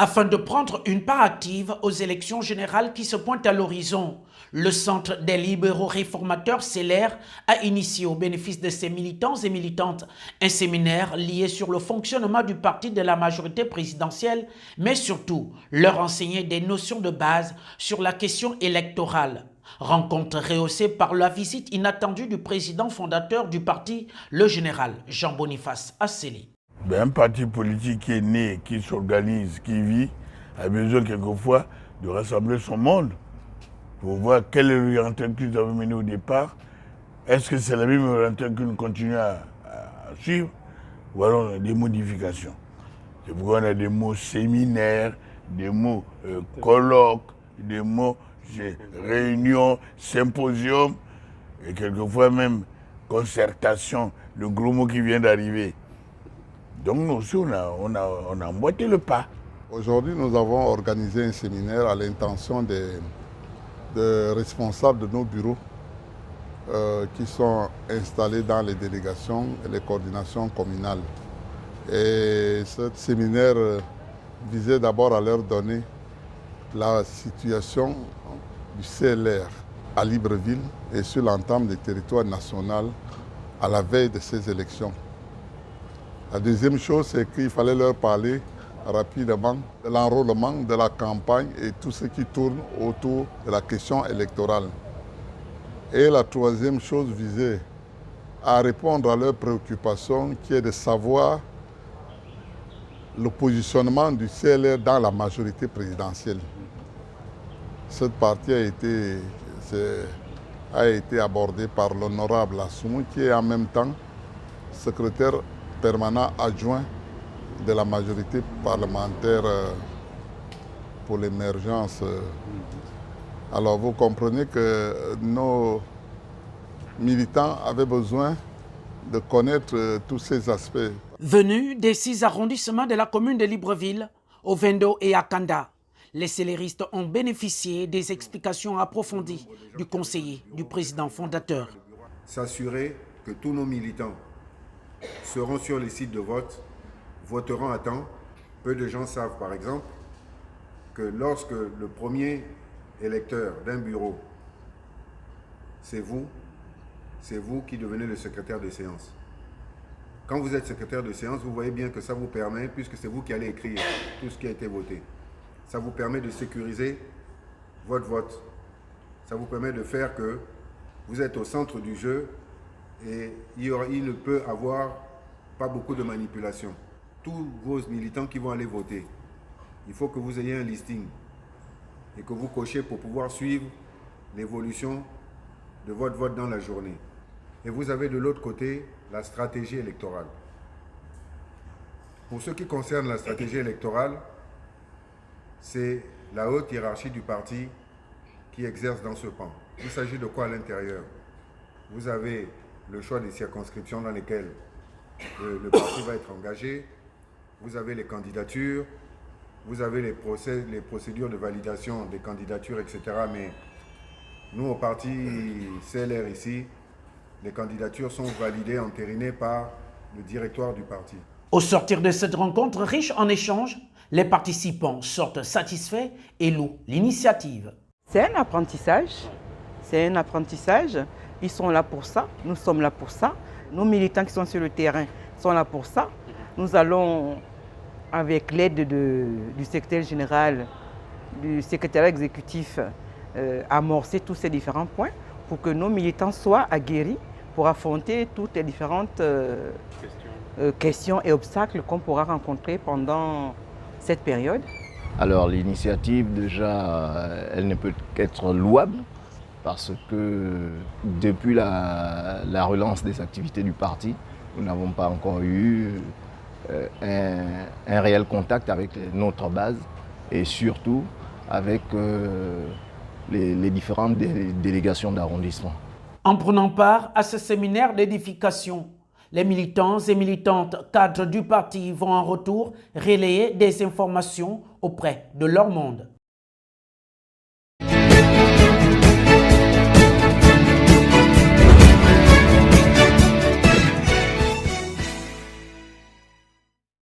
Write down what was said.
Afin de prendre une part active aux élections générales qui se pointent à l'horizon, le Centre des libéraux réformateurs CELER a initié au bénéfice de ses militants et militantes un séminaire lié sur le fonctionnement du parti de la majorité présidentielle, mais surtout leur enseigner des notions de base sur la question électorale. Rencontre rehaussée par la visite inattendue du président fondateur du parti, le général Jean-Boniface Asseli. Un parti politique qui est né, qui s'organise, qui vit, a besoin quelquefois de rassembler son monde pour voir quelle est l'orientation que nous avons menée au départ. Est-ce que c'est la même orientation que nous continuons à suivre ou alors des modifications? C'est pourquoi on a des mots séminaires, des mots colloques, des mots réunions, symposium et quelquefois même concertation, le gros mot qui vient d'arriver. Donc nous aussi, on a emboîté le pas. Aujourd'hui, nous avons organisé un séminaire à l'intention des responsables de nos bureaux qui sont installés dans les délégations et les coordinations communales. Et ce séminaire visait d'abord à leur donner la situation du CLR à Libreville et sur l'entame des territoires nationaux à la veille de ces élections. La deuxième chose, c'est qu'il fallait leur parler rapidement de l'enrôlement, de la campagne et tout ce qui tourne autour de la question électorale. Et la troisième chose visait à répondre à leurs préoccupations, qui est de savoir le positionnement du CLR dans la majorité présidentielle. Cette partie a été abordée par l'honorable Assoumou, qui est en même temps secrétaire permanent adjoint de la majorité parlementaire pour l'émergence. Alors vous comprenez que nos militants avaient besoin de connaître tous ces aspects. Venus des 6 arrondissements de la commune de Libreville, Ovendo et Akanda, les céléristes ont bénéficié des explications approfondies du conseiller du président fondateur. S'assurer que tous nos militants seront sur les sites de vote, voteront à temps. Peu de gens savent par exemple que lorsque le premier électeur d'un bureau, c'est vous qui devenez le secrétaire de séance. Quand vous êtes secrétaire de séance, vous voyez bien que ça vous permet, puisque c'est vous qui allez écrire tout ce qui a été voté, ça vous permet de sécuriser votre vote. Ça vous permet de faire que vous êtes au centre du jeu et il ne peut avoir pas beaucoup de manipulation. Tous vos militants qui vont aller voter, il faut que vous ayez un listing et que vous cochez pour pouvoir suivre l'évolution de votre vote dans la journée. Et vous avez de l'autre côté la stratégie électorale. Pour ce qui concerne la stratégie électorale, c'est la haute hiérarchie du parti qui exerce dans ce pan. Il s'agit de quoi à l'intérieur? Vous avez le choix des circonscriptions dans lesquelles le parti va être engagé, vous avez les candidatures, vous avez les procédures de validation des candidatures, etc. Mais nous, au parti CLR ici, les candidatures sont validées, entérinées par le directoire du parti. Au sortir de cette rencontre riche en échanges, les participants sortent satisfaits et louent l'initiative. C'est un apprentissage. C'est un apprentissage. Ils sont là pour ça. Nous sommes là pour ça. Nos militants qui sont sur le terrain sont là pour ça. Nous allons, avec l'aide du secrétaire général, du secrétaire exécutif, amorcer tous ces différents points pour que nos militants soient aguerris pour affronter toutes les différentes questions et obstacles qu'on pourra rencontrer pendant cette période. Alors l'initiative, déjà, elle ne peut qu'être louable parce que depuis la relance des activités du parti, nous n'avons pas encore eu un réel contact avec notre base et surtout avec les différentes délégations d'arrondissement. En prenant part à ce séminaire d'édification, les militants et militantes cadres du parti vont en retour relayer des informations auprès de leur monde.